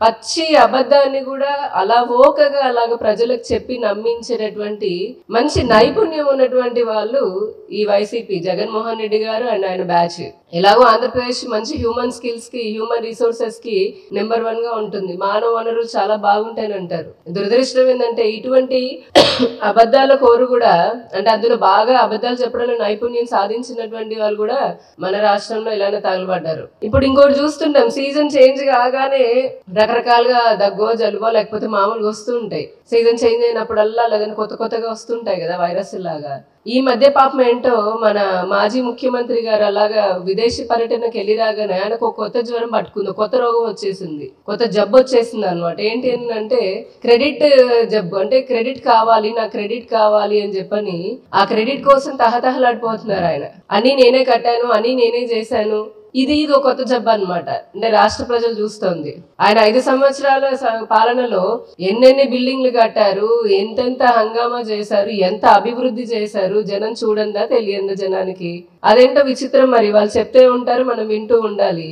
పచ్చి అబద్ధాన్ని కూడా అలా ఓకగా అలాగ ప్రజలకు చెప్పి నమ్మించేటటువంటి మంచి నైపుణ్యం ఉన్నటువంటి వాళ్ళు ఈ వైసీపీ జగన్మోహన్ రెడ్డి గారు అండ్ ఆయన బ్యాచ్. ఎలాగో ఆంధ్రప్రదేశ్ మంచి హ్యూమన్ స్కిల్స్ కి హ్యూమన్ రిసోర్సెస్ కి నెంబర్ 1 గా ఉంటుంది. మానవ వనరులు చాలా బాగుంటాయని అంటారు. దురదృష్టం ఏంటంటే ఇటువంటి అబద్ధాల కోరు కూడా, అంటే అందులో బాగా అబద్ధాలు చెప్పడంలో నైపుణ్యం సాధించినటువంటి వాళ్ళు కూడా మన రాష్ట్రంలో ఇలానే తగలబడ్డారు. ఇప్పుడు ఇంకోటి చూస్తుంటాం, సీజన్ చేంజ్ కాగానే రకరకాలుగా దగ్గో జలుబో లేకపోతే మామూలుగా వస్తూ ఉంటాయి. సీజన్ చేంజ్ అయినప్పుడల్లా లేదని కొత్తగా వస్తుంటాయి కదా వైరస్ లాగా. ఈ మధ్య పాపం ఏంటో మన మాజీ ముఖ్యమంత్రి గారు అలాగా విదేశీ పర్యటనకు వెళ్ళి రాగానే ఆయనకు ఒక కొత్త జ్వరం పట్టుకుంది, కొత్త రోగం వచ్చేసింది, కొత్త జబ్బు వచ్చేసింది అనమాట. ఏంటి అంటే క్రెడిట్ జబ్బు. అంటే క్రెడిట్ కావాలి, నాకు క్రెడిట్ కావాలి అని చెప్పని ఆ క్రెడిట్ కోసం తహతహలాడిపోతున్నారు ఆయన. అని నేనే కట్టాను, అని నేనే చేశాను. ఇది ఒక కొత్త జబ్బు అనమాట. అంటే రాష్ట్ర ప్రజలు చూస్తోంది. ఆయన 5 సంవత్సరాల పాలనలో ఎన్నెన్ని బిల్డింగ్లు కట్టారు, ఎంతెంత హంగామా చేశారు, ఎంత అభివృద్ధి చేశారు, జనం చూడందా తెలియందా జనానికి? అదేంటో విచిత్రం. మరి వాళ్ళు చెప్తే ఉంటారు, మనం వింటూ ఉండాలి.